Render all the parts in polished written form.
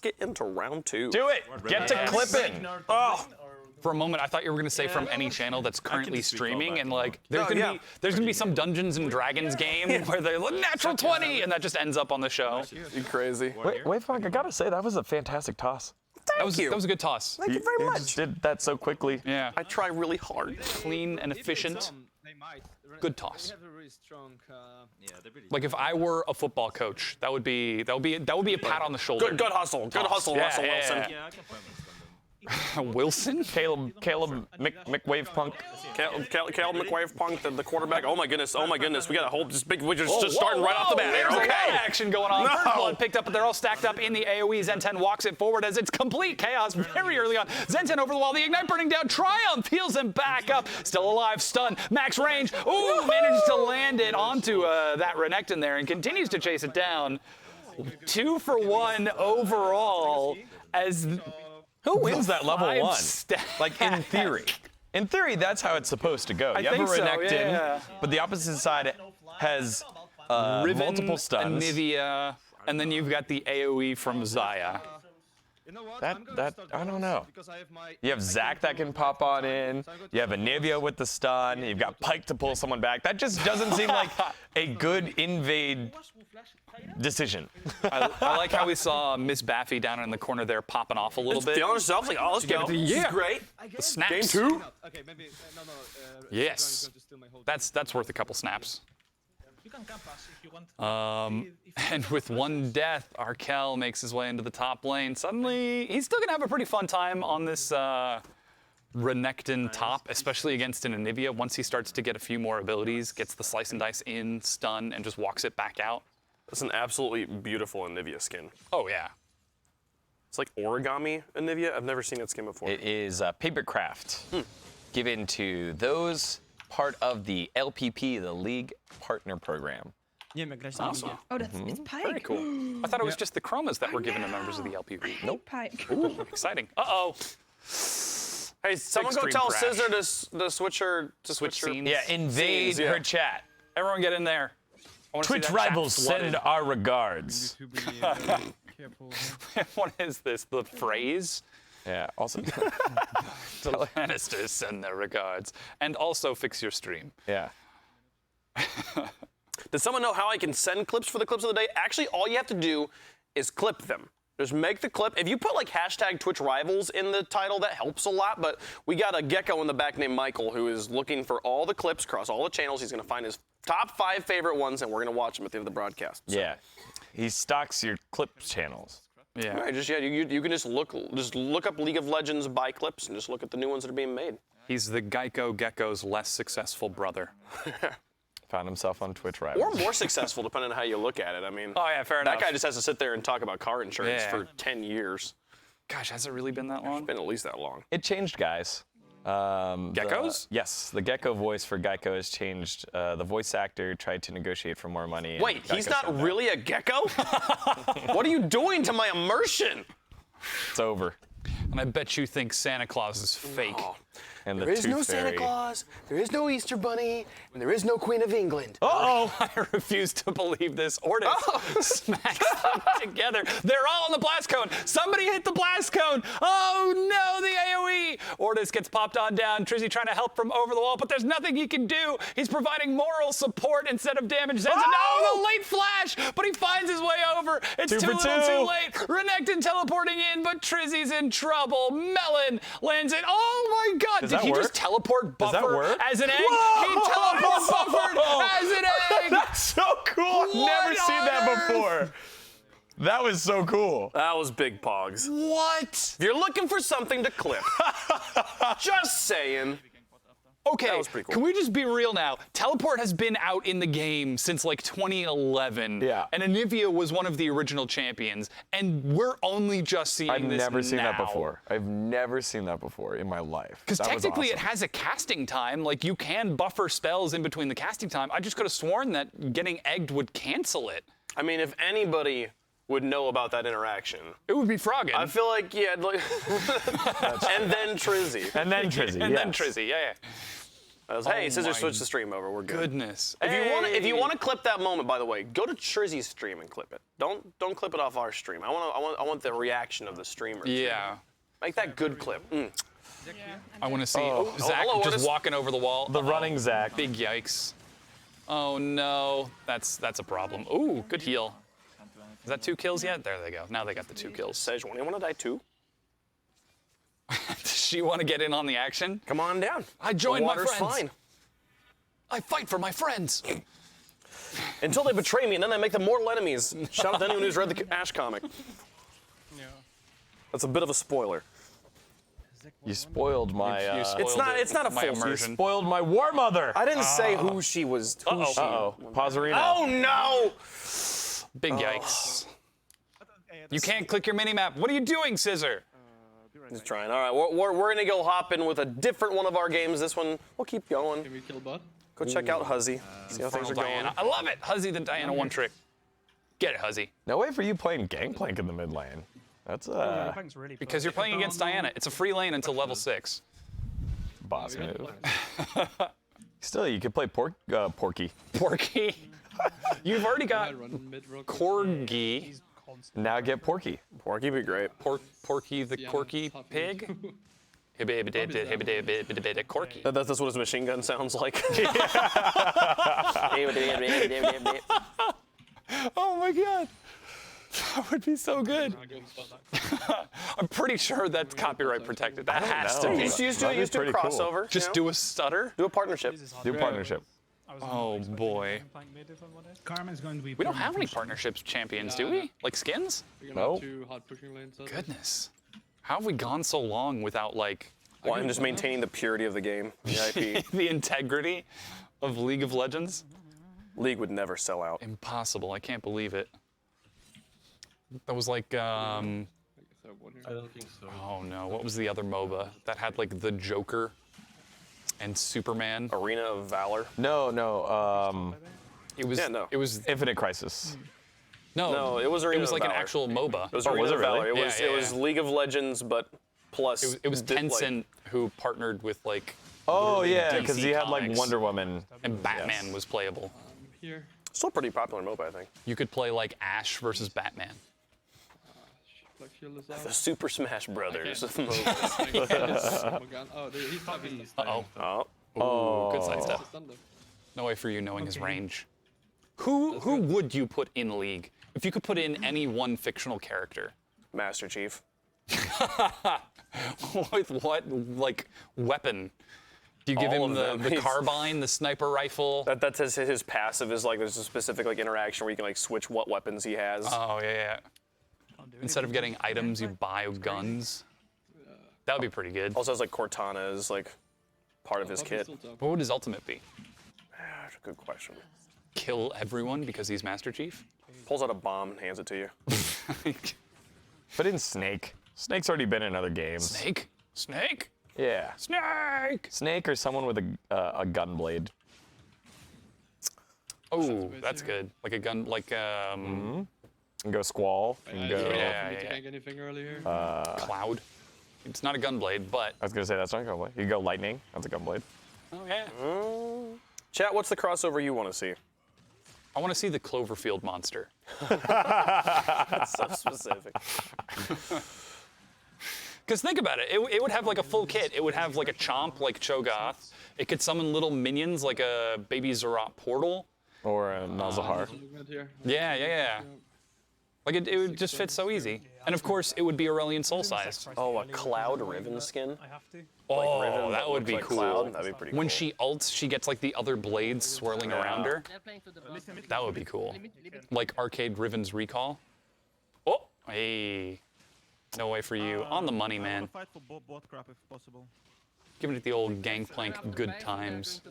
get into round 2. Do it. Get to clipping. Oh. For a moment, I thought you were going to say from any channel that's currently streaming, and like there's gonna be some Dungeons and Dragons game where they look natural 20, and that just ends up on the show. You crazy. Wait, Funk, I gotta say that was a fantastic toss. Thank you. That was a good toss. Thank you very much. Just did that so quickly. Yeah. I try really hard. Clean and efficient. Good toss. Yeah, they're pretty. Like if I were a football coach, that would be a pat on the shoulder. Good hustle. Good hustle, Yeah, Russell yeah, Wilson. yeah. Yeah, I can play on this. Wilson? Caleb McWave Punk. Caleb McWave Punk, the quarterback. Oh my goodness. We got a whole we're just starting right off the bat here. There's a lot Okay. of action going on. No. Third blood picked up, but they're all stacked up in the AoE. Zen10 walks it forward as it's complete chaos very early on. Zen10 over the wall. The Ignite burning down. Triumph heals him back up. Still alive. Stun. Max range. Ooh, manages to land it onto that Renekton there and continues to chase it down. 2 for 1 overall as... Who wins that level 1? Stack. Like, in theory. In theory, that's how it's supposed to go. You have a think so, Renekton, yeah. but the opposite side has Riven, multiple stuns. Anivia, and then you've got the AoE from Xayah. You know what? That I'm gonna start I don't first know. because I have my. You have Zac that can pop on in. You have Anivia with the stun. You've got Pyke to pull someone back. That just doesn't seem like a good invade decision. I like how we saw Miss Baffy down in the corner there popping off a little bit. Feeling herself like, oh, let's go. This is great. The snaps. Game 2. Okay, maybe no. Yes. Going to steal my whole That's worth a couple snaps. You can camp us if you want. And with one death, Arkel makes his way into the top lane. Suddenly, he's still gonna have a pretty fun time on this Renekton top, especially against an Anivia. Once he starts to get a few more abilities, gets the slice and dice in, stun, and just walks it back out. That's an absolutely beautiful Anivia skin. Oh yeah. It's like origami Anivia. I've never seen that skin before. It is Papercraft, given to those part of the LPP, the League Partner Program. Awesome. Oh, it's Pyke. Very cool. I thought it was just the chromas that were given to members of the LPP. Nope. Pyke. Ooh, exciting. Uh-oh. Hey, someone go Extreme tell crash. Scissor to switch her scenes. Yeah, invade Scenes, yeah. her chat. Everyone get in there. I wanna see Twitch that rivals chat flooded. send our regards. Careful. What is this? The phrase? Yeah, also. The Lannisters send their regards. And also fix your stream. Yeah. Does someone know how I can send clips for the clips of the day? Actually, all you have to do is clip them. Just make the clip. If you put like hashtag Twitch Rivals in the title, that helps a lot. But we got a gecko in the back named Michael who is looking for all the clips across all the channels. He's going to find his top 5 favorite ones, and we're going to watch them at the end of the broadcast. So, Yeah. He stocks your clips channels. Yeah. all right, you can just look up League of Legends buy clips and just look at the new ones that are being made. He's the Geico Gecko's less successful brother. Found himself on Twitch Or Rivals. more successful, depending on how you look at it. I mean, Oh, yeah, fair that enough. guy just has to sit there and talk about car insurance Yeah. for 10 years. Gosh, has it really been that long? It's been at least that long. It changed, guys. Geckos? Yes, the Gecko voice for Geico has changed. The voice actor tried to negotiate for more money. and Wait, he's Geico not said no. really a gecko? What are you doing to my immersion? It's over. And I bet you think Santa Claus is fake. Oh, And the there is no Tooth Santa Fairy. Claus, there is no Easter Bunny, and there is no Queen of England. Uh-oh, I refuse to believe this. Ortis smacks them together. They're all on the blast cone. Somebody hit the blast cone. Oh no, the AoE. Ortis gets popped on down. Trizzy trying to help from over the wall, but there's nothing he can do. He's providing moral support instead of damage. Zen's no, the late flash, but he finds his way over. It's 2 too for little 2. too late. Renekton teleporting in, but Trizzy's in trouble. Melon lands it. Oh my God, Does did that he work? just teleport Does that Buffer work? as an egg? Whoa! He teleports Buffered as an egg. That's so cool. I've never What seen on that earth? before. That was so cool. That was big pogs. What? If you're looking for something to clip, just saying. Okay, That was pretty cool. can we just be real now? Teleport has been out in the game since like 2011. Yeah. And Anivia was one of the original champions, and we're only just seeing I've this never seen that now. before. I've never seen that before in my life. Because That was technically it awesome. has a casting time. Like you can buffer spells in between the casting time. I just could have sworn that getting egged would cancel it. I mean, if anybody would know about that interaction, It would be Froggen. I feel like, yeah, like, and then Trizzy. And then Trizzy. and then yes. Trizzy, yeah. Hey, Scissor my switched the stream over. We're good. Goodness. If you want to clip that moment, by the way, go to Trizzy's stream and clip it. Don't clip it off our stream. I want the reaction of the streamer. Yeah. Make that good clip. I want to see Zach hello, just Otis. walking over the wall. The running Zach. Big yikes. Oh no, that's a problem. Ooh, good heal. Is that 2 kills yet? There they go. Now they got the 2 kills. Sejuani, you want to die too? Does she want to get in on the action? Come on down. I joined my Water's friends. fine. I fight for my friends. Until they betray me, and then they make them mortal enemies. Shout out to anyone who's read the Ash comic. That's a bit of a spoiler. You spoiled my. You spoiled It's not a my full You immersion. spoiled my war mother. I didn't say who she was. Uh-oh. Pausarino. Oh no! Big yikes. You can't click your mini-map. What are you doing, Scissor? Just trying. All right, we're gonna go hop in with a different one of our games. This one, we'll keep going. Can we kill bot? Go check out Huzzy. See how things are going. Diana. I love it. Huzzy the Diana one trick. Get it, Huzzy. No way for you playing Gangplank in the mid lane. That's Thanks, really. Because you're playing against Diana. It's a free lane until level 6. boss move. Still, you could play Porky. Porky. You've already got Run mid real quick. Corgi. Now get Porky. Porky be great. Porky the Corky tough. pig. Corky. That's what his machine gun sounds like. Oh my god. That would be so good. I'm pretty sure that's copyright protected. That has to know. be. Just do That'd be a pretty cool. crossover. Just do a stutter? do a partnership. Do partnership. Oh boy. Carmen's going to be. We don't have any partnerships champions, do we? Like skins? We're gonna have Nope. 2 hard pushing lanes. I think. Goodness. How have we gone so long without like Well, I'm just maintaining the purity of the game. The IP. the integrity of League of Legends? League would never sell out. Impossible. I can't believe it. That was like I guess I have one here. I don't think so. oh no, what was the other MOBA that had like the Joker and Superman? Arena of Valor. No. It was Yeah, no. it was Infinite Crisis. No, it was Arena It was of like an Valor. actual MOBA. It was Oh, Arena was of it really? Valor. It Yeah, was yeah, it was yeah. League of Legends, but plus. It was did, like- Tencent who partnered with like Oh yeah, DC because he had like Comics. Wonder Woman. and Batman was playable. Here. Still pretty popular MOBA, I think. You could play like Ash versus Batman. Flex shield is out. The Super Smash Brothers. Oh my god. Oh, dude, he's top. He's Uh-oh. Oh, Oh, good sidestep. thunder. No way for you knowing his range. Who would you put in League? If you could put in any one fictional character. Master Chief. With what like weapon? Do you give All him of the, them. the He's- carbine, the sniper rifle? That's his passive is like there's a specific like interaction where you can like switch what weapons he has. Oh yeah. Instead of getting items, you buy guns. That would be pretty good. Also has like Cortana as like part of his Top is kit. still top. What would his ultimate be? That's a good question. Kill everyone because he's Master Chief? Pulls out a bomb and hands it to you. But in Snake. Snake's already been in other games. Snake? Snake? Yeah. Snake! Snake or someone with a gun blade. Oh, that's good. Like a gun, like You can go Squall. You can go. Yeah, You yeah. can't get anything early here. Cloud. It's not a gun blade, but I was gonna say that's not a gun blade. You can go Lightning. That's a gun blade. oh yeah. Chat, what's the crossover you want to see? I want to see the Cloverfield monster. That's so specific. Because think about it, it would have like a full kit. It would have like a chomp like Cho'Gath. It could summon little minions like a baby Zerat portal. Or a Nalzahar. Movement here. Yeah. Like it would just fit so easy. And of course, it would be Aurelion Soul sized. Oh, a Cloud Riven skin? I have to. Oh, Riven that would looks be like cool. Cloud? That'd be pretty When cool. she ults, she gets like the other blades swirling around her. That would be cool. Like Arcade Riven's Recall. Oh, hey. No way for you. On the money, man. Fight for bot crap if possible. Giving it the old Gangplank good times.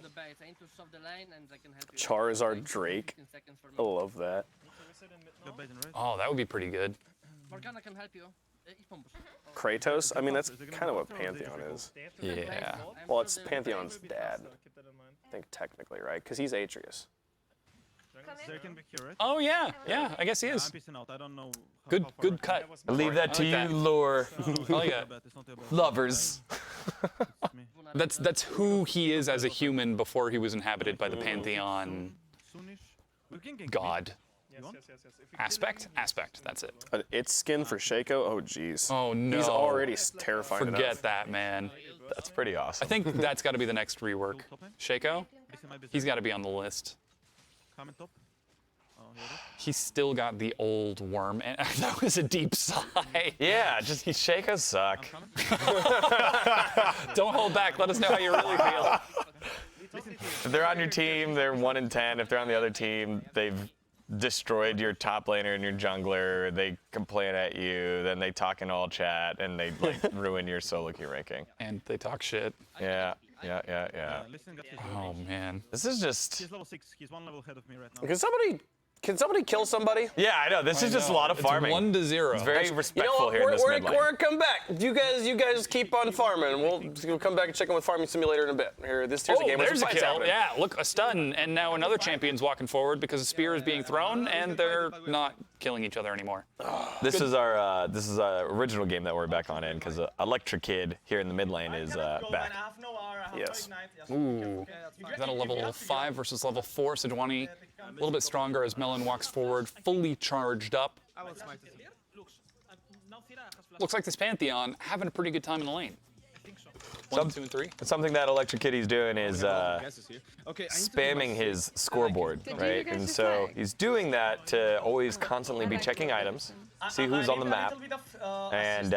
Charizard Drake. I love that. The bait and raid. Oh, that would be pretty good. Morgana can help you. Kratos? I mean, that's kind of what Pantheon is. Yeah. Well, it's Pantheon's dad, I think, technically, right? Because he's Atreus. There can be cure, right? Oh yeah, I guess he I'm is. pissing out. I don't know. Good, how far good I cut. Leave that to I like you, that. lore Oh yeah. It's not your bad. lovers. It's me. That's who he is as a human before he was inhabited by the pantheon Soonish. We can gank god. You want? Aspect. That's it. It's skin for Shaco. Oh, jeez. Oh no. He's already terrifying Forget enough. that, man. That's pretty awesome. I think that's got to be the next rework. Shaco, he's got to be on the list. Comment top. Oh, here it is. He's still got the old worm, and that was a deep sigh. Yeah, just Shakos suck. Don't hold back. Let us know how you really feel. If they're on your team, they're 1 in 10. If they're on the other team, they've destroyed your top laner and your jungler. They complain at you, then they talk in all chat, and they like ruin your solo queue ranking. And they talk shit. Yeah. Listen, got his Oh man. This is just. He's level 6. He's 1 level ahead of me right now. Can somebody kill somebody? Yeah, I know. This is just a lot of farming. It's 1-0. It's very You know respectful what? here in this mid lane. We're come back. You guys keep on farming. We'll come back and check in with Farming Simulator in a bit. Here's a Oh, game. with there's some a fights kill. happening. Yeah, look, a stun, and now another champion's walking forward because a spear is being thrown, and they're not killing each other anymore. This is our original game that we're back on in because Electric Kid here in the mid lane is back. Yes. Ooh. Is that a level 5 versus level 4? Sejuani a little bit stronger as Melon walks forward, fully charged up. Looks like this Pantheon having a pretty good time in the lane. 1, 2, and 3. Something that Electric Kitty's doing is spamming his scoreboard, right? And so he's doing that to always constantly be checking items, see who's on the map, and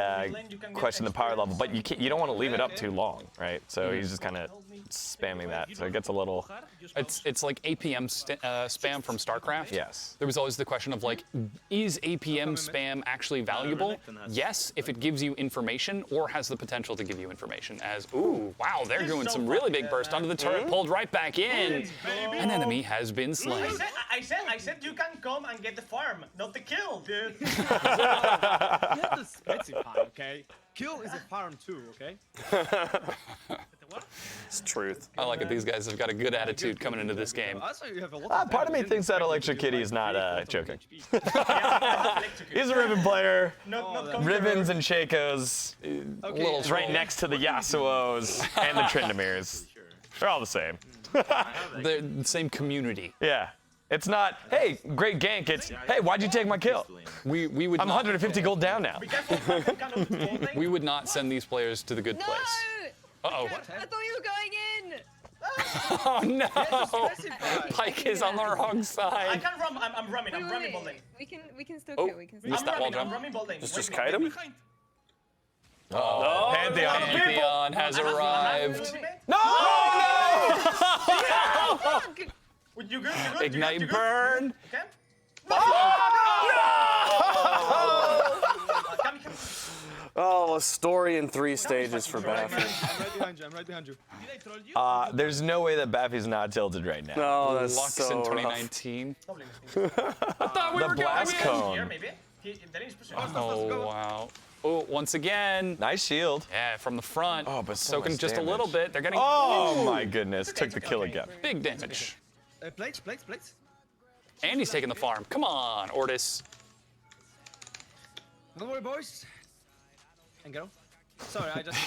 question the power level. But you don't want to leave it up too long, right? So he's just kind of spamming that. So it gets a little. It's like APM spam from StarCraft. Yes. There was always the question of like, is APM spam actually valuable? Yes, if it gives you information or has the potential to give you information. As, ooh, wow, they're doing some really big burst under the turret, pulled right back in. An enemy has been slain. I said you can come and get the farm, not the kill, dude. You have to specify, okay? Kill is a farm too, okay? It's truth. I like it. These guys have got a good attitude coming into this game. Also, you have a lot of Part of me thinks that Electric Kitty is not joking. He's a Ribbon player. Not Ribbons and Shakos. It's right next to the Yasuos and the Tryndamirs. They're all the same. They're the same community. Yeah. It's not, hey, great gank. It's, hey, why'd you take my kill? We would I'm not, 150 gold down now. we would not send these players to the good No! place. Uh-oh. I thought you were going in! Oh no! Pike is on the wrong I side. can run. I'm running. I'm running Wait, ball lane. we can still Oh, kill. We can still missed kill. that wall I'm jump. running ball lane. Just kite him? Pantheon. Pantheon has arrived. No! You good? Ignite burn. Okay. Oh, a story in 3 stages for Baffy. I'm right behind you. There's no way that Baffy's not tilted right now. Oh, that's Lux so in rough. 2019. I thought we The were blast going in. cone. Here, maybe. There is pushing. Oh wow. Oh, once again. Nice shield. Yeah, from the front. Oh, but so soaking much just a damage. little bit. They're getting Oh my goodness, took the kill again. big damage. Plates. And he's taking the farm. Come on, Ortis. Don't worry, boys. And go. Sorry, I just.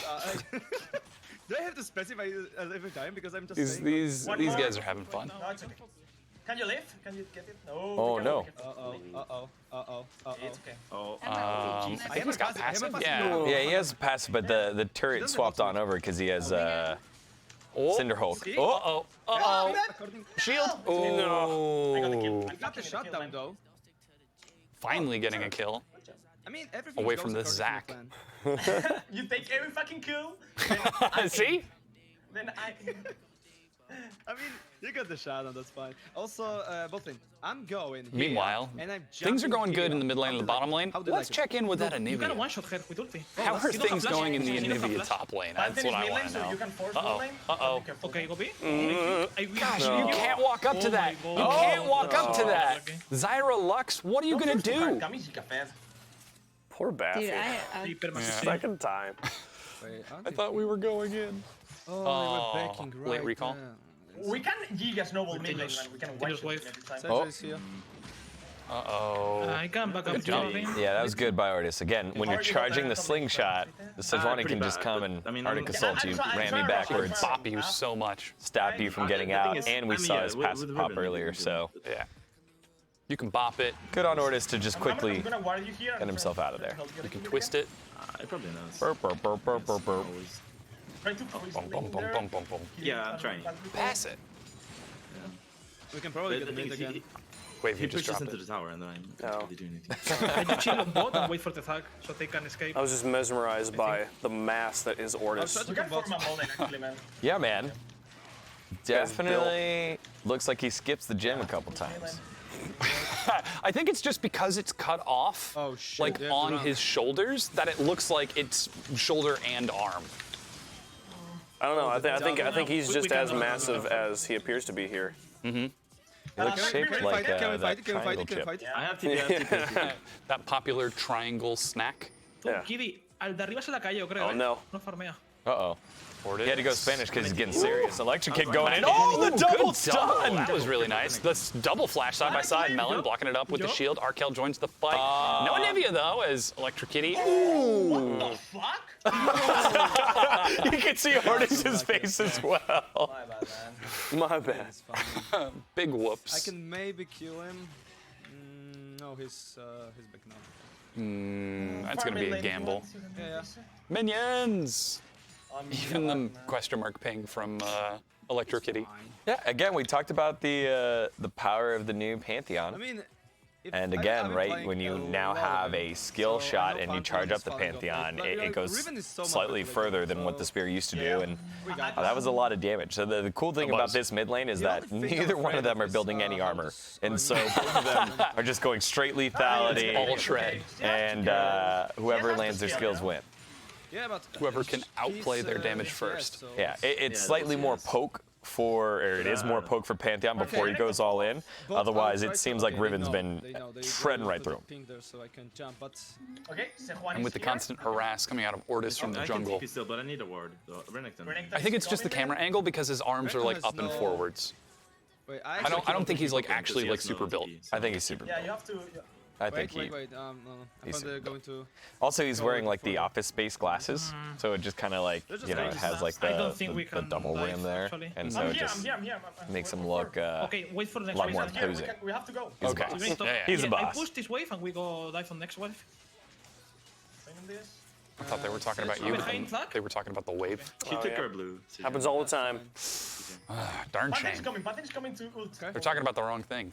Do I have to specify every time because I'm just saying? These guys are having fun. No, it's okay. Can you live? Can you get it? No. Oh, no. It's okay. I think he's got passive. Yeah. Yeah, he has passive, but the turret swapped on over because he has Cinderhulk. Oh, Uh-oh. Shield. I got the kill. Oh. I'm Got the fucking shutdown kill, though. Finally getting a kill. I mean, everything Away goes from this according to Zac. the plan. You take every fucking kill. See? Then I. I mean, you got the shutdown, that's fine. Also, both thing. I'm going. Here, Meanwhile, and I'm things are going jumping good here. in the mid lane and the bottom lane. How do you Let's like it? check in with that Anivia. one shot her with ulti. How are things going in the Anivia top lane? That's what I want to So you know. can force Uh-oh. lane. Uh-oh. Okay, go B. Gosh, you can't walk up to that. You can't walk up to that. Zyra Lux, what are you going to do? Poor Baffy. Dude, Second time. Wait, I thought we were going in. oh, they were backing late right recall. down. We can Giga snowball mid lane and we can one shot every time. Sentry is here. Uh-oh. I can back up Good job. Jordan. Yeah, that was good by Artis. Again, when you're charging the slingshot, the Sejuani can just come and Arctic assault you, ram you backwards, Bop you so much. stop you from getting out, and we saw his passive pop earlier, so Yeah. You can bop it. good on Ortis to just quickly I'm gonna ward you here. get himself out of there. You can twist it. It probably knows. Burp, burp, burp, burp, burp, burp. Try to poison Boom, boom, boom, there. boom, boom, boom. Yeah, I'm trying. Pass it. We can probably The get thing mid is, again. Wave, he you just pushes dropped into it. the tower and then I'm Oh. not really doing anything. I do chill on bot and wait for the tag so they can escape. I was just mesmerized by the mass that is Ortis. I'll try We to can come form a bot. ball lane actually, man. Yeah, man. guy's built. Definitely looks like he skips the gym a couple times. I think it's just because it's cut off, Oh, shit, like they have to on run. his shoulders, that it looks like it's shoulder and arm. I don't know. I think he's We just can as go. massive as he appears to be here. He looks shaped Can we like Can we that fight it? Can we fight triangle it? Can we chip. fight it? I have to do That popular triangle snack. Yeah. Kiddy, al de arriba se la cayó, creo. Oh, no. No farmea. Uh-oh. Ortis. He had to go Spanish because he's getting serious. Electric Kid going in. Ooh, Oh, the double good double. stun! That was really nice. This double flash side by side. Melon blocking it up with the shield. Arkel joins the fight. No Anivia though, as Electric Kitty. What the fuck? You can see Ortis's face as well. My bad, man. My bad. It's fine. Big whoops. I can maybe kill him. No, he's back now. That's gonna be a gamble. Yeah, yeah. Minions. Even the question mark ping from Electric Kitty. Yeah, again, we talked about the power of the new Pantheon. I mean, if And I've again, been right, playing when you a now lot of have it, a skill so I shot know and you Pantheon charge up is the falling off. Pantheon, But, it like, goes Riven is so much slightly better, further than what the so spear used to do, and we got that was a lot of damage. So the cool thing It about was. this mid lane is The that only thing I'm neither one afraid of them of are is, building any how armor, this and going so both of them are just going straight lethality, All shred. and whoever Yeah, lands their that's skills the win. Yeah, but Whoever can outplay their he's, damage yeah, first. so- Yeah, it's Yeah, slightly that's- more poke for, or it is more poke for Pantheon before he goes all in. But Otherwise, I'll try it to- seems like okay, Riven's they been know, they know, they treading go right to through the him. ping there, so I can jump, but Okay, Sejuani And with the is here. constant harass coming out of Ortis from the I can jungle. TP still, but I need a ward. So, Renekton. Renekton I think is it's just the coming camera angle because his arms are like Renekton up and has no- forwards. wait, I don't think he's like Because actually he like has no super built. TP, so- I think he's super. Yeah, you have to. I think Wait, he. wait, no, no. I he's thought they're super going to. Also, he's wearing like the for- office space glasses, so it just kind of like They're just you know it dangerous. has like I don't think the we can double dive, rim there, actually. and so I'm it here, just I'm here. makes him look Okay, wait for the next lot wave. more I'm here. imposing. We have to go. He's Okay. a boss. Wait, stop. Yeah, yeah. He's a I boss. push this wave and we go dive on next wave. Signing this. I thought they were talking about you. Behind and flag? They were talking about the wave. He took our blue. so Happens all the time. Darn Pattern is shame. coming. Pattern is coming to ult. They're talking about the wrong thing.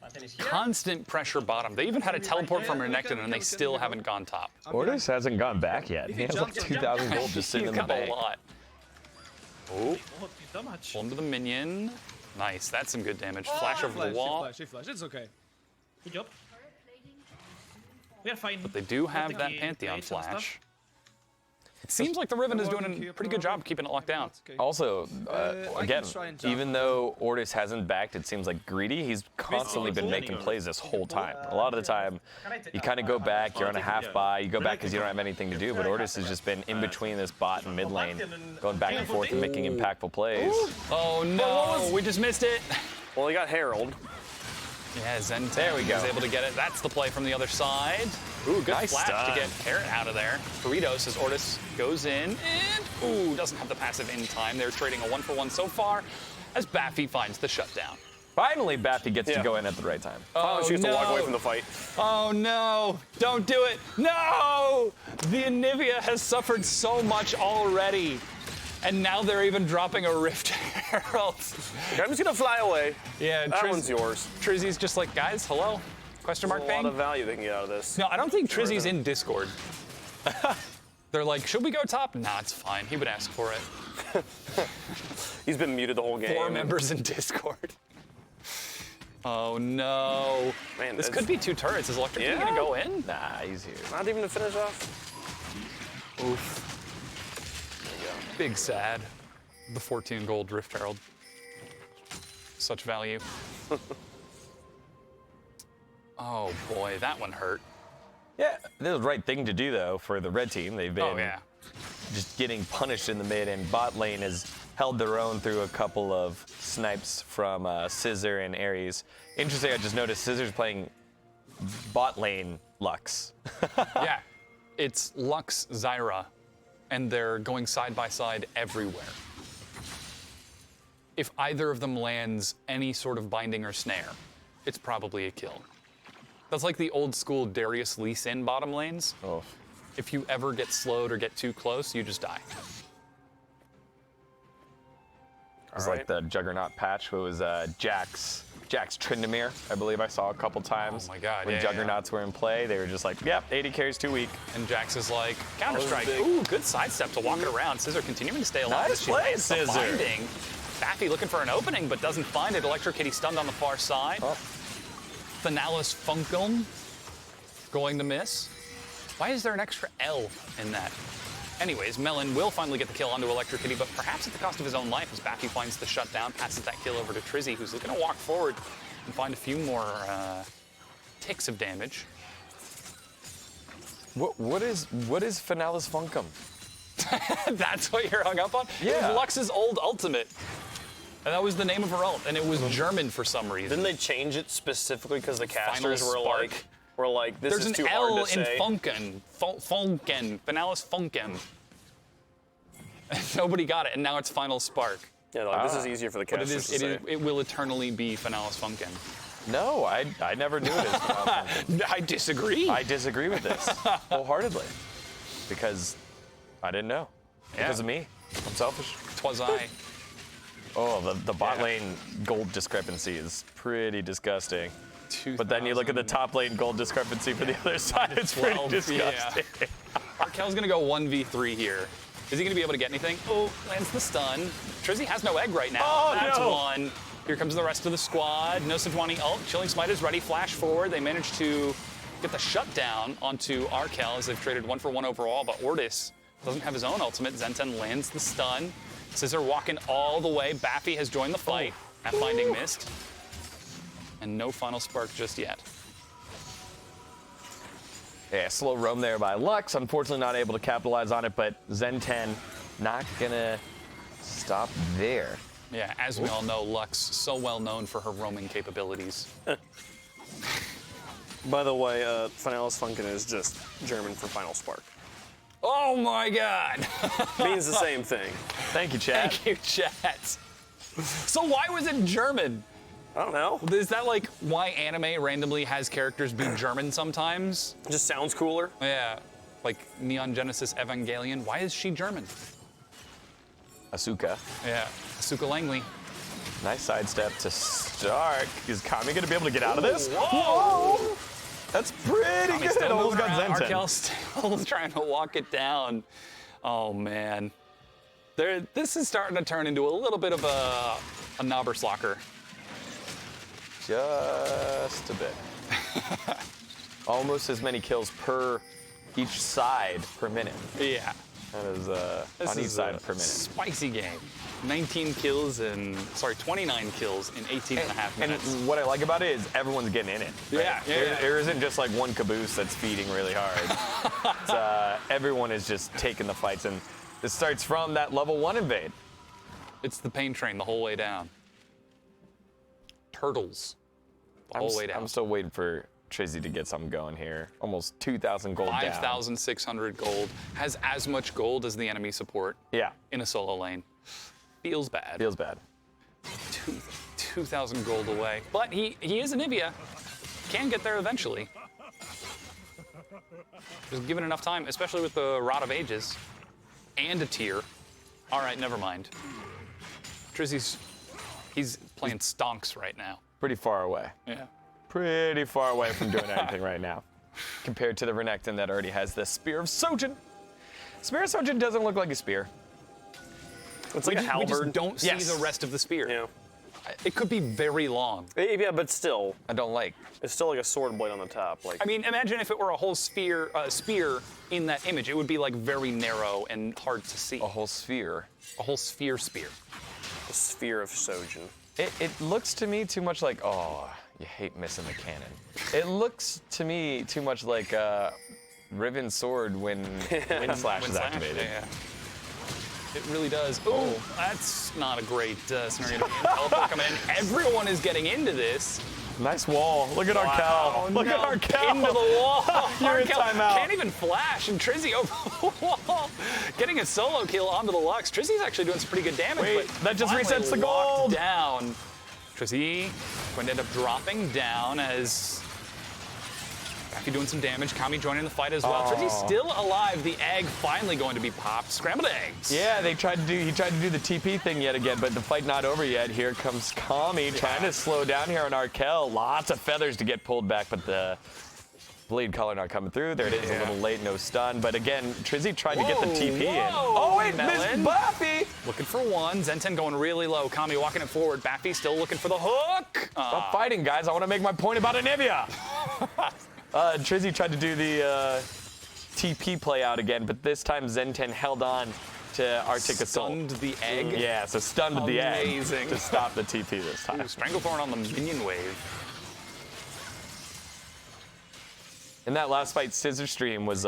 Pattern is here. Constant pressure bottom. They even had a teleport from Yeah, we Renekton can- and they we still can go. haven't gone top. Ortis hasn't gone back yet. He has like jump, 2,000 gold just sitting in He's the got a bank. lot. Oh, Oh, this damage. pull him to the minion. Nice, that's some good damage. Flash over the wall. She flash. It's okay. Good job. We are fine. They do have that Taking Pantheon plates and stuff. flash. It seems like the Riven is doing a pretty good job keeping it locked down. That's okay. Also, I again, can try and jump. even though Ortis hasn't backed, it seems like greedy. He's constantly been making plays this whole time. A lot of the time, you kind of go back, you're on a half buy, you go back because you don't have anything to do, but Ortis has just been in between this bot and mid lane, going back and forth and making impactful plays. Oh no, we just missed it. Well, he got Herald. Yeah, Zen There we go. was able to get it. That's the play from the other side. Ooh, good Nice flash stun. to get Carrot out of there. Burritos as Ortis goes in and, ooh, doesn't have the passive in time. They're trading a 1-for-1 so far as Baffy finds the shutdown. Finally, Baffy gets to Yeah. go in at the right time. Oh, she gets to walk away no. from the fight. Oh no, don't do it. No! The Anivia has suffered so much already. And now they're even dropping a Rift Herald. I'm just gonna fly away. Yeah, That one's yours. Trizzy's just like, guys, hello? Question mark A lot thing? of value they can get out of this. No, I don't think Trizzy's in Discord. They're like, should we go top? Nah, it's fine. He would ask for it. He's been muted the whole game. 4 members in Discord. Oh no. Man, This that's- could be 2 turrets. Is Electric Yeah. gonna go in? Nah, he's here. Not even to finish off. Oof. Big sad. The 14 gold Rift Herald. Such value. Oh boy, that one hurt. Yeah, this is the right thing to do though for the red team. They've been Oh yeah. just getting punished in the mid, and bot lane has held their own through a couple of snipes from Scissor and Ares. Interesting, I just noticed Scissor's playing bot lane Lux. Yeah, it's Lux Zyra, and they're going side by side everywhere. If either of them lands any sort of binding or snare, it's probably a kill. That's like the old school Darius Lee Sin bottom lanes. Oh. If you ever get slowed or get too close, you just die. It was like the Juggernaut patch. It was Jax Tryndamere, I believe I saw a couple times. Oh my God, When yeah, Juggernauts were in play, they were just like, yep, 80 carries too weak. And Jax is like, Counter-Strike. Ooh, good sidestep to walk it around. Scissor continuing to stay alive. Nice play, Scissor. Binding. Baffy looking for an opening, but doesn't find it. Electro Kitty stunned on the far side. Oh. Finalis Funkelm going to miss. Why is there an extra L in that? Anyways, Melon will finally get the kill onto Electro Kitty, but perhaps at the cost of his own life as Baffy finds the shutdown, passes that kill over to Trizzy, who's looking to walk forward and find a few more ticks of damage. What is Finalis Funkum? That's what you're hung up on? It Yeah. was Lux's old ultimate. And that was the name of her ult, and it was German for some reason. Didn't they change it specifically because the casters Final were spark. like, this There's is an too L hard to in say. Funken. Funken. Finalis Funken. Nobody got it, and now it's Final Spark. Yeah, like, this is easier for the But casters to say. it will eternally be Finalis Funken. No, I never knew it as Finalis Funkum. I disagree. I disagree with this wholeheartedly because I didn't know. Yeah. Because of me. I'm selfish. Twas I. Oh, the bot lane gold discrepancy is pretty disgusting. But then you look at the top lane gold discrepancy for the other side, it's pretty 12, disgusting. yeah. Arkel's gonna go 1v3 here. Is he gonna be able to get anything? Oh, lands the stun. Trizzy has no egg right now. Oh, That's no. one. Here comes the rest of the squad. No Sejuani ult. Chilling Smite is ready. Flash forward. They managed to get the shutdown onto Arkel as they've traded 1-for-1 overall, but Ortis doesn't have his own ultimate. Zen10 lands the stun. Scissor walking all the way. Baffy has joined the fight. That binding missed. And no Final Spark just yet. Yeah, slow roam there by Lux. Unfortunately not able to capitalize on it, but Zen10 not gonna stop there. Yeah, as we all know, Lux so well known for her roaming capabilities. By the way, Finalis Funken is just German for Final Spark. Oh my God! Means the same thing. Thank you, Chad. Thank you, chat. So why was it German? I don't know. Is that like why anime randomly has characters be German sometimes? It just sounds cooler. Yeah, like Neon Genesis Evangelion. Why is she German? Asuka. Yeah, Asuka Langley. Nice sidestep to start. Is Kami gonna be able to get out of this? Whoa! That's pretty Kami good. still Almost moving got around. Zen10. Arkel still trying to walk it down. Oh man. This is starting to turn into a little bit of a knobber slocker. Just a bit. Almost as many kills per each side per minute. Yeah. That is This on each is side a per minute. spicy game. 29 kills in 18 and a half And minutes. what I like about it is everyone's getting in it. right? Yeah, yeah, There- yeah. There isn't just like one caboose that's feeding really hard. It's, everyone is just taking the fights, and this starts from that level 1 invade. It's the pain train the whole way down. Turtles. The whole way down. I'm still waiting for Trizzy to get something going here. Almost 2,000 gold down. 5,600 gold. Has as much gold as the enemy support Yeah, in a solo lane. Feels bad. feels bad. 2,000 gold away. But he is an Ivia. Can get there eventually. Just given enough time, especially with the Rod of Ages and a tier. All right, never mind. He's playing stonks right now. Pretty far away. Yeah. Pretty far away from doing anything right now. Compared to the Renekton that already has the Spear of Sojin. Spear of Sojin doesn't look like a spear. It's like a We halberd. just don't see Yes. the rest of the spear. Yeah. It could be very long. Yeah, but still, I don't like. it's still like a sword blade on the top. Like, I mean, imagine if it were a whole spear in that image. It would be like very narrow and hard to see. A whole sphere. A whole spear. the sphere of Sojin. It looks to me too much like, oh, you hate missing the cannon. It looks to me too much like Riven Sword when Wind Slash is activated. Yeah. It really does. Oh, that's not a great scenario to be in. Teleport coming in. Everyone is getting into this. Nice wall. Look at Arkel. Look at Arkel. Into the wall. You're in Arkel timeout. can't even flash, and Trizzy over the wall. Getting a solo kill onto the Lux. Trizzy's actually doing some pretty good damage. Wait, but that just finally resets the locked gold. down. Trizzy going to end up dropping down as Baffy doing some damage. Kami joining the fight as well. Trizzy's still alive. The egg finally going to be popped. Scrambled eggs. Yeah, he tried to do the TP thing yet again, but the fight not over yet. Here comes Kami trying to slow down here on Arkel. Lots of feathers to get pulled back, but the bleed color not coming through. There it is, a little late, no stun. But again, Trizzy tried to get the TP in. Oh wait, missed Baffy. Looking for one. Zen10 going really low. Kami walking it forward. Baffy still looking for the hook. Stop fighting, guys. I want to make my point about Anivia. Trizzy tried to do the TP play out again, but this time Zen10 held on to Arctic Assault. Stunned the egg. Yeah, so stunned the egg Amazing. to stop the TP this time. Stranglethorn on the minion wave. In that last fight, Scissor Stream was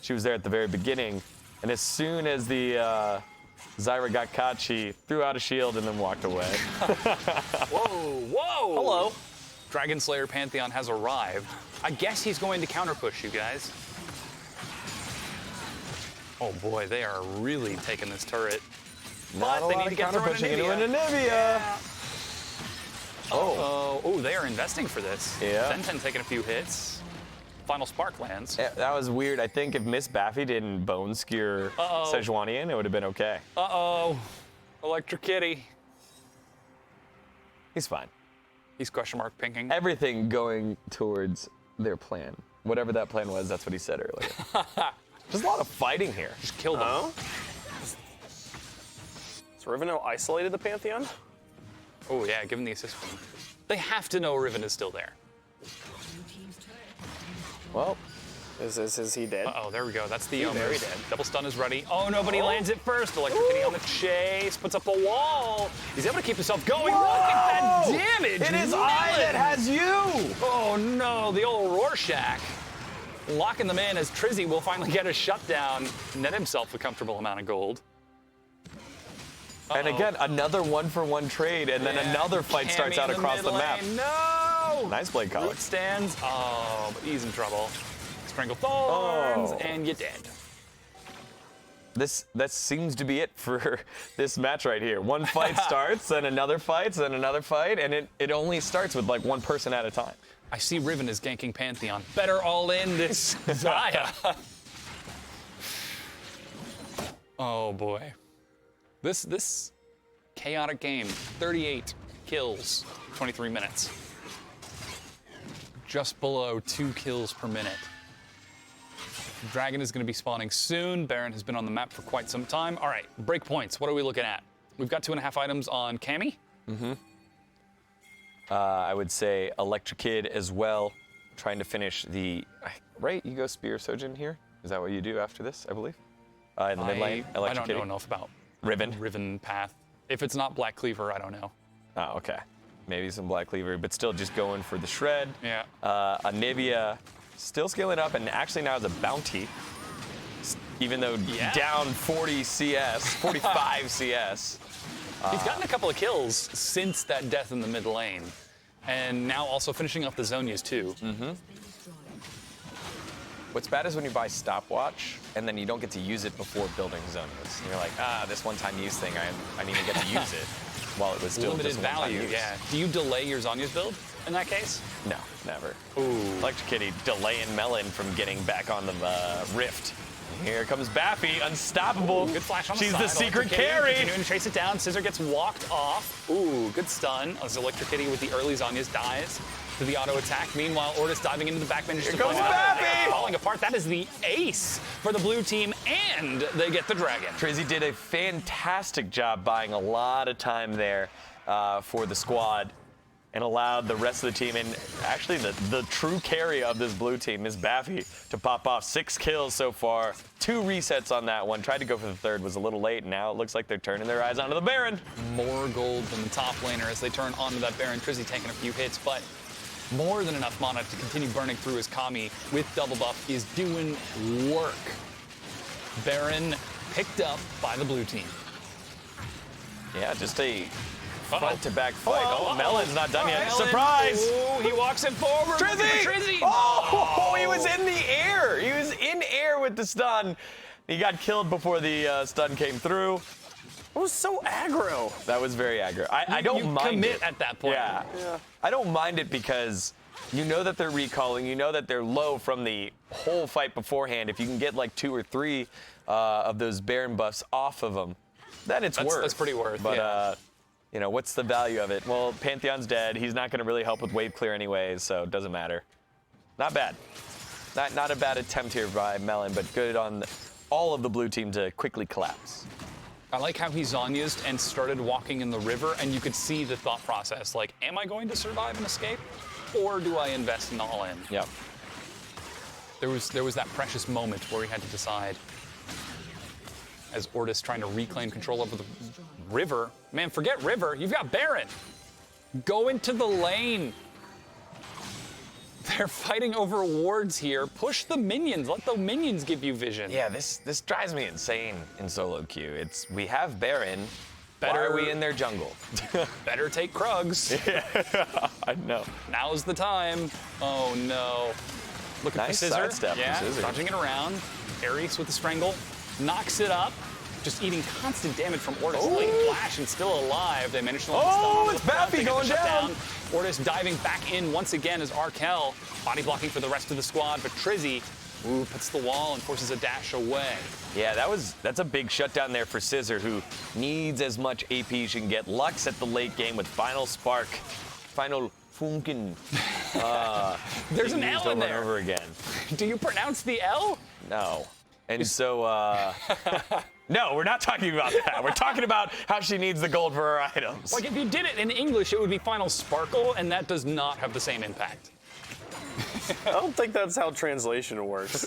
she was there at the very beginning, and as soon as the Zyra got caught, she threw out a shield and then walked away. Whoa, whoa! Hello. Dragon Slayer Pantheon has arrived. I guess he's going to counter push you guys. Oh boy, they are really taking this turret. Not But a they lot need of to get counter through pushing into Anivia. an Anivia. Oh, they are investing for this. Yeah. Zen10 taking a few hits. Final spark lands. Yeah, that was weird. I think if Miss Baffy didn't bone skewer Sejuanian, it would have been okay. Uh-oh. Electric Kitty. He's fine. He's question mark pinking. Everything going towards their plan. Whatever that plan was, that's what he said earlier. There's a lot of fighting here. Just killed him. Oh? So Riveno isolated the Pantheon? Oh yeah, give him the assist. They have to know Riven is still there. Well, Is he dead? Uh-oh, there we go. That's the very dead. Double stun is ready. Oh, nobody lands it first. Electric Kitty on the chase, puts up a wall. He's able to keep himself going. Look at that damage. it is Melon. I that has you. Oh no, the old Rorschach. Locking them in as Trizzy will finally get a shutdown, net himself a comfortable amount of gold. And again, another one-for-one trade, and then another fight starts out across the map. No! Nice blade collar. Root stands. Oh, but he's in trouble. Strangle thorns, and you're dead. That seems to be it for this match right here. One fight starts, then another fight, then another fight, and it only starts with like one person at a time. I see Riven is ganking Pantheon. Better all in this Zaya. Oh boy. This chaotic game, 38 kills, 23 minutes. Just below 2 kills per minute. Dragon is going to be spawning soon. Baron has been on the map for quite some time. All right, break points. What are we looking at? We've got 2.5 items on Cammy. Mm-hmm. I would say Electric Kid as well, trying to finish the, right, you go Spear Sojin here? Is that what you do after this, I believe? In the mid lane, I Electric don't Kitty? know enough about Riven? Riven path. If it's not Black Cleaver, I don't know. Oh, okay. Maybe some Black Cleaver, but still just going for the shred. Yeah. Anivia still scaling up, and actually now has a bounty. Even though down 40 CS, 45 CS. He's gotten a couple of kills since that death in the mid lane. And now also finishing off the Zonias too. Mm-hmm. What's bad is when you buy stopwatch and then you don't get to use it before building Zonias. And you're like, this one-time use thing, I need to get to use it while it was still Limited just one-time value, use. yeah. Do you delay your Zonia's build in that case? No, never. Ooh. Electric Kitty delaying Melon from getting back on the Rift. Here comes Baffy, unstoppable. Good flash on She's the the side. secret Electric Kitty carry. Continuing to chase it down. Scissor gets walked off. Ooh, good stun as Electric Kitty with the early Zonias dies to the auto attack. Meanwhile, Ortis diving into the back manages to comes find out. Baffy! Falling apart. That is the ace for the blue team, and they get the dragon. Trizzy did a fantastic job buying a lot of time there for the squad and allowed the rest of the team, and actually the true carry of this blue team is Baffy, to pop off 6 kills so far. 2 resets on that one. Tried to go for the third, was a little late. Now it looks like they're turning their eyes onto the Baron. More gold than the top laner as they turn onto that Baron. Trizzy taking a few hits, but more than enough mana to continue burning through his Kami with double buff is doing work. Baron picked up by the blue team. Yeah, just a front to back fight. Oh, Melon's not done yet. Melon. Surprise! Ooh, he walks it forward. Look at Trizzy! Trizzy. Oh, he was in the air. He was in air with the stun. He got killed before the stun came through. It was so aggro. That was very aggro. I don't you mind commit it. at that point. Yeah. I don't mind it because you know that they're recalling. You know that they're low from the whole fight beforehand. If you can get like 2 or 3 of those Baron buffs off of them, then it's worth. That's pretty worth. But yeah. you know, what's the value of it? Well, Pantheon's dead. He's not going to really help with wave clear anyways, so it doesn't matter. Not bad. Not a bad attempt here by Melon, but good on all of the blue team to quickly collapse. I like how he Zhonya's and started walking in the river, and you could see the thought process. Like, am I going to survive and escape, or do I invest in all in? Yep. There was that precious moment where he had to decide. As Ortis trying to reclaim control over the river. Man, forget river. You've got Baron. Go into the lane. They're fighting over wards here. Push the minions. Let the minions give you vision. Yeah, this drives me insane in solo queue. We have Baron. Why are we in their jungle? Better take Krugs. Yeah, I know. Now's the time. Oh no. Look at Nice the scissor. sidestep from Yeah, Scissor. dodging it around. Ares with the strangle. Knocks it up. Just eating constant damage from Ortis. Late flash and still alive. They managed to let the stun onto it's the front. Bappy They get the going shutdown. down. Ortis diving back in once again as Arkel. Body blocking for the rest of the squad, but Trizzy puts the wall and forces a dash away. Yeah, that's a big shutdown there for Scissor, who needs as much AP as she can get. Lux at the late game with Final Spark, Final Funken. There's an used L in over and there. over again. Do you pronounce the L? No. And so, no, we're not talking about that. We're talking about how she needs the gold for her items. Like if you did it in English, it would be Final Sparkle, and that does not have the same impact. I don't think that's how translation works.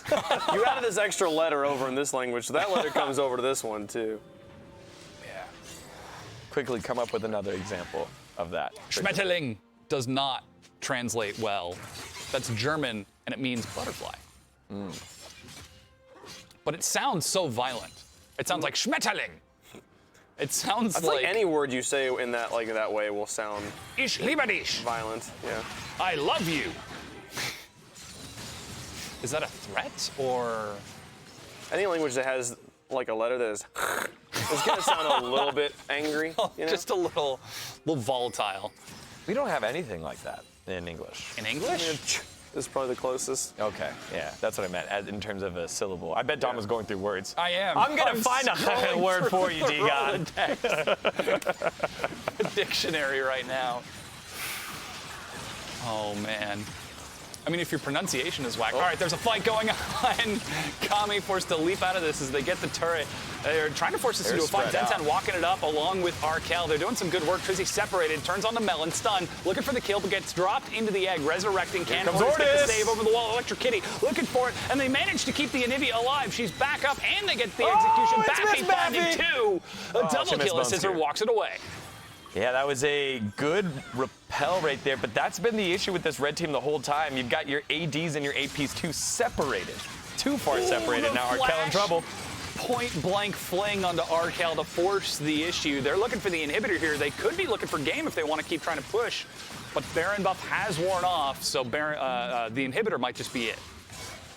You added this extra letter over in this language, so that letter comes over to this one too. Yeah. Quickly come up with another example of that. Schmetterling does not translate well. That's German, and it means butterfly. But it sounds so violent. It sounds like Schmetterling. It sounds I feel like any word you say in that that way will sound Ich liebe dich. violent. Yeah. I love you. Is that a threat or? Any language that has like a letter that is it's gonna sound a little bit angry. You know? Just a little volatile. We don't have anything like that in English. In English? This is probably the closest. Okay, yeah, that's what I meant in terms of a syllable. I bet Dom was going through words. I am. I'm gonna find a scrolling word through for you, the D-God. Rolodex. Dictionary right now. Oh man. I mean, if your pronunciation is whack. All right, there's a fight going on. Kami forced to leap out of this as they get the turret. They're trying to force this into a fight. spread out. Zen10 walking it up along with Arkel. They're doing some good work. Trizzy separated, turns on the Melon, stun, looking for the kill, but gets dropped into the egg. Resurrecting can. comes Ortis gets the Ortis. save over the wall. Electric Kitty looking for it, and they manage to keep the Anivia alive. She's back up, and they get the execution. it's Bappy Miss finding Bappy. 2. A she double missed kill as Bones Scissor here. walks it away. Yeah, that was a good repel right there, but that's been the issue with this red team the whole time. You've got your ADs and your APs too separated. Too far separated. the Now Arkel in flash. trouble. Point blank fling onto Arkel to force the issue. They're looking for the inhibitor here. They could be looking for game if they want to keep trying to push, but Baron buff has worn off, so Baron, the inhibitor might just be it.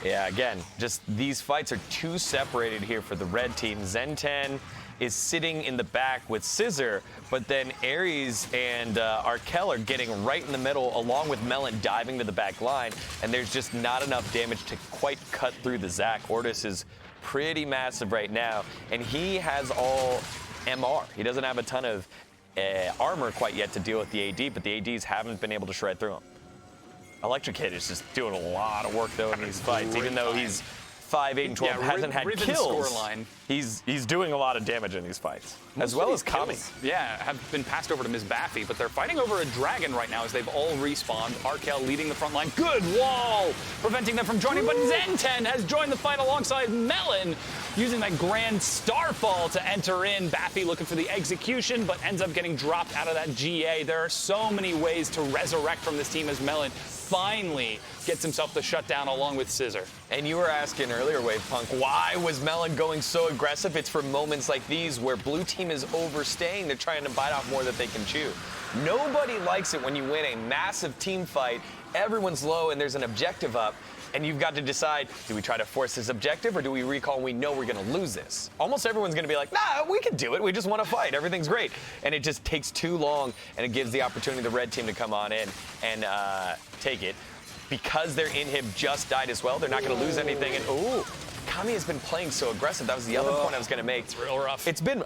Yeah, again, just these fights are too separated here for the red team. Zen10 is sitting in the back with Scissor, but then Ares and Arkel are getting right in the middle along with Melon diving to the back line, and there's just not enough damage to quite cut through the Zac. Ortis is pretty massive right now, and he has all MR. He doesn't have a ton of armor quite yet to deal with the AD, but the ADs haven't been able to shred through him. Electric Kid is just doing a lot of work though in these fights, even though he's 5, 8, and 12, hasn't had Riven kills. scoreline. He's doing a lot of damage in these fights, as well as Kami. Yeah, have been passed over to Ms. Baffy, but they're fighting over a dragon right now as they've all respawned. Arkel leading the front line. Good wall! Preventing them from joining, but Zen10 has joined the fight alongside Melon, using that grand starfall to enter in. Baffy looking for the execution, but ends up getting dropped out of that GA. There are so many ways to resurrect from this team as Melon finally gets himself the shutdown along with Scissor. And you were asking earlier, Wave Punk, why was Melon going so aggressive? It's for moments like these where blue team is overstaying. They're trying to bite off more that they can chew. Nobody likes it when you win a massive team fight, everyone's low and there's an objective up, and you've got to decide, do we try to force this objective or do we recall and we know we're going to lose this? Almost everyone's going to be like, nah, we can do it. We just want to fight. Everything's great. And it just takes too long, and it gives the opportunity to the red team to come on in and take it. Because their inhib just died as well, they're not going to lose anything. And ooh, Kami has been playing so aggressive. That was the other point I was going to make. It's real rough. It's been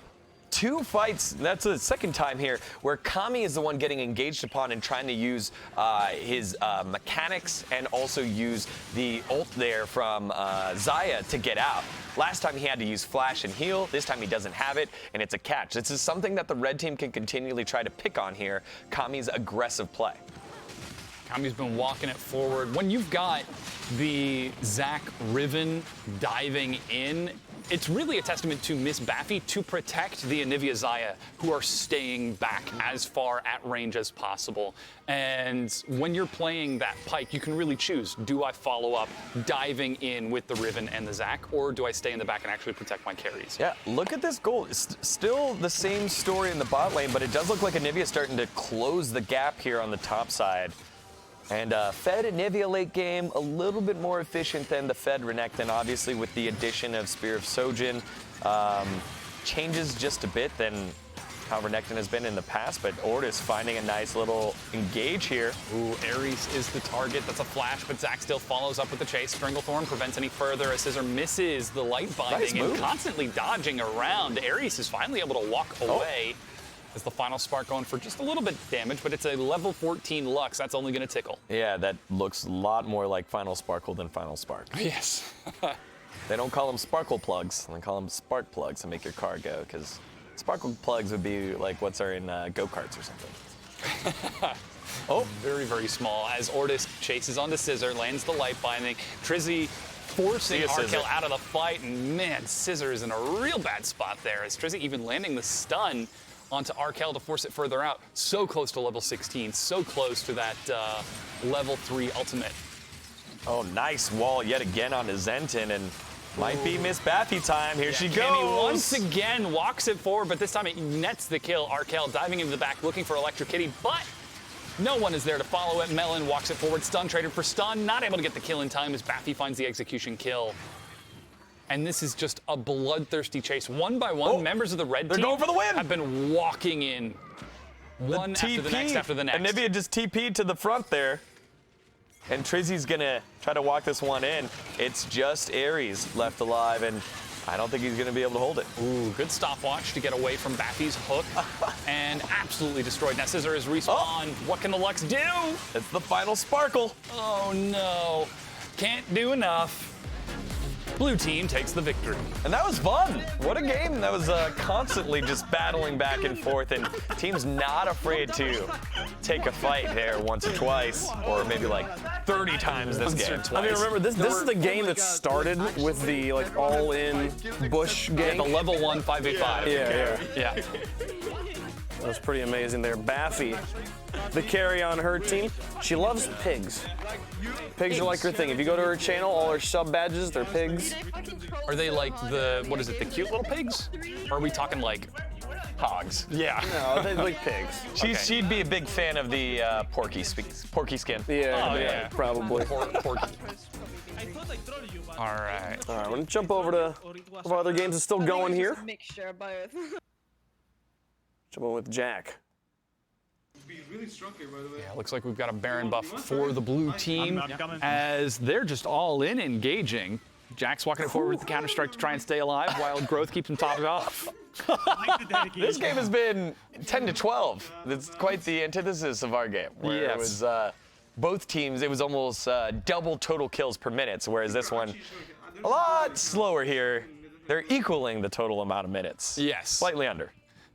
2 fights, that's the second time here, where Kami is the one getting engaged upon and trying to use his mechanics and also use the ult there from Xayah to get out. Last time he had to use flash and heal, this time he doesn't have it, and it's a catch. This is something that the red team can continually try to pick on here, Kami's aggressive play. Kami's been walking it forward. When you've got the Zach Riven diving in, it's really a testament to Miss Baffy to protect the Anivia Xayah, who are staying back as far at range as possible. And when you're playing that Pyke, you can really choose, do I follow up diving in with the Riven and the Zach, or do I stay in the back and actually protect my carries? Yeah, look at this goal. It's still the same story in the bot lane, but it does look like Anivia's starting to close the gap here on the top side. And Fed Anivia late game, a little bit more efficient than the Fed Renekton, obviously with the addition of Spear of Sojin. Changes just a bit than how Renekton has been in the past, but Ortis finding a nice little engage here. Ooh, Ares is the target. That's a flash, but Zach still follows up with the chase. Stranglethorn prevents any further as Scissor misses the light binding and constantly dodging around. Ares is finally able to walk away. As the final spark going for just a little bit of damage, but it's a level 14 Lux. That's only going to tickle. Yeah, that looks a lot more like Final Sparkle than Final Spark. Yes. They don't call them sparkle plugs. They call them spark plugs to make your car go, because sparkle plugs would be like what's are in go-karts or something. Oh, very, very small. As Ortis chases onto Scissor, lands the light binding. Trizzy forcing Arkel out of the fight, and man, Scissor is in a real bad spot there. As Trizzy even landing the stun onto Arkel to force it further out. So close to level 16, so close to that level 3 ultimate. Oh, nice wall yet again onto Zenton, and might be Miss Baffy time. Here she goes. Cammy once again walks it forward, but this time it nets the kill. Arkel diving into the back, looking for Electric Kitty, but no one is there to follow it. Melon walks it forward, stun traded for stun, not able to get the kill in time as Baffy finds the execution kill. And this is just a bloodthirsty chase. One by one, members of the red team going for the win. have been walking in one after the next after the next. Anivia just TP'd to the front there. And Trizzy's gonna try to walk this one in. It's just Ares left alive, and I don't think he's gonna be able to hold it. Ooh, good stopwatch to get away from Baffy's hook. And absolutely destroyed. Now Scissor is respawned. What can the Lux do? It's the final sparkle. Oh no, can't do enough. Blue team takes the victory. And that was fun. What a game. That was constantly just battling back and forth, and teams not afraid to take a fight there once or twice, or maybe like 30 times this game. I mean, remember, this is the game that started with the like all-in Bush game. The level 1 5v5. Yeah. That was pretty amazing there. Baffy, the carry on her team, she loves pigs. Pigs are like her thing. If you go to her channel, all her sub badges, they're pigs. Are they like the, what is it, the cute little pigs? Or are we talking like hogs? Yeah. No, they're like pigs. She'd be a big fan of the porky skin. Yeah, probably. Porky. All right. All right, I'm gonna jump over to one of our other games that's still going here. Mixture of both. Jump on with Jack. Yeah, looks like we've got a Baron buff for the blue team as they're just all in engaging. Jack's walking it forward with the Counter-Strike to try and stay alive while Growth keeps him topped off. This game has been 10 to 12. It's quite the antithesis of our game, where it was both teams, it was almost double total kills per minute, whereas this one, a lot slower here. They're equaling the total amount of minutes. Yes. Slightly under.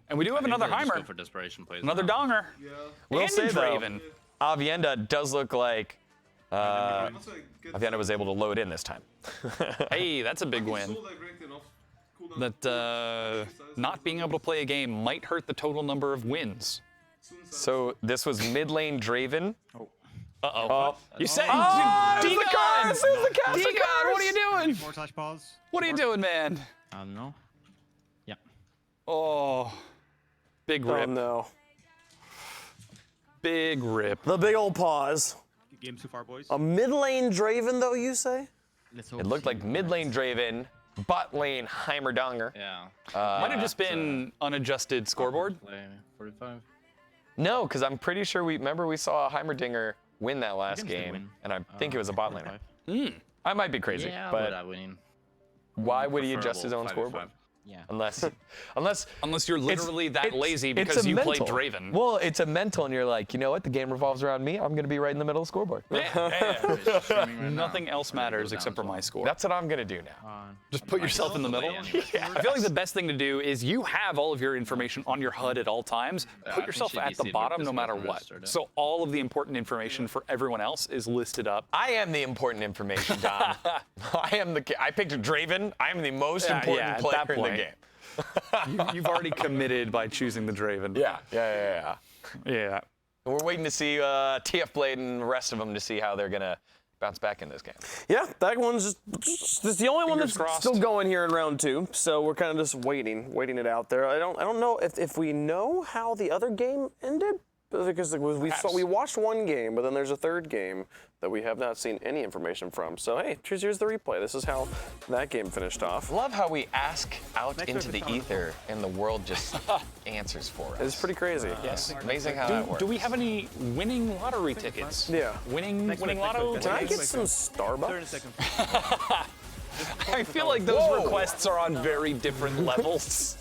And we do have another Heimer. For desperation plays Another Donger. We'll say though, Draven. Avienda does look like Avienda was able to load in this time. Hey, that's a big win. That not being able to play a game might hurt the total number of wins. So this was mid lane Draven Uh-oh. You said, It's the Degon! curse! It's the cast of Degon, what are you doing? /pause. What are you doing, man? I don't know. Yeah. Oh, big Oh rip. no. Big rip. The big old pause. Game too far, boys. A mid lane Draven, though, you say? Let's hope It looked like mid lane Draven, bot lane Heimerdinger. Yeah. Might have just been unadjusted scoreboard. Play 45. No, because I'm pretty sure we saw Heimerdinger win that last can still game, win. and I think it was a bot laner. 45. I might be crazy, Yeah, but I winning. why would he adjust his own Preferable scoreboard? 5v5. Yeah. Unless You're literally that lazy because a you played mental. Draven. Well, it's a mental, and you're like, you know what? The game revolves around me. I'm going to be right in the middle of the scoreboard. Nothing else matters except for my score. That's what I'm going to do now. Just put yourself in the middle. I feel like the best thing to do is you have all of your information on your HUD at all times. Put yourself at the bottom no matter what. So all of the important information for everyone else is listed up. I am the important information, Dom. I picked Draven. I am the most important at player that in the point. game. You've already committed by choosing the Draven. Yeah. Yeah. And we're waiting to see TF Blade and the rest of them to see how they're going to bounce back in this game. Yeah, that one's just the only one Fingers that's crossed. still going here in round 2. So we're kind of just waiting it out there. I don't know if we know how the other game ended, because we watched one game, but then there's a third game that we have not seen any information from. So hey, here's the replay. This is how that game finished off. Love how we ask out into the ether and the world just answers for us. It's pretty crazy. Yes, amazing how that works. Do we have any winning lottery tickets? Yeah. Winning lotto? Can I get tickets? some 30 Starbucks? seconds. I feel like those Whoa. requests are on very different levels.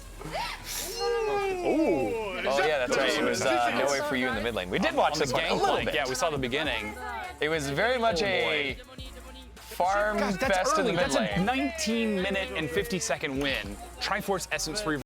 Oh yeah, that's right. It was no way for you in the mid lane. We did watch On the this one a little gangplank, bit. yeah, we saw the beginning. It was very much a farm Gosh, that's best in early. the mid That's lane. a 19-minute and 50-second win. Triforce Essence Free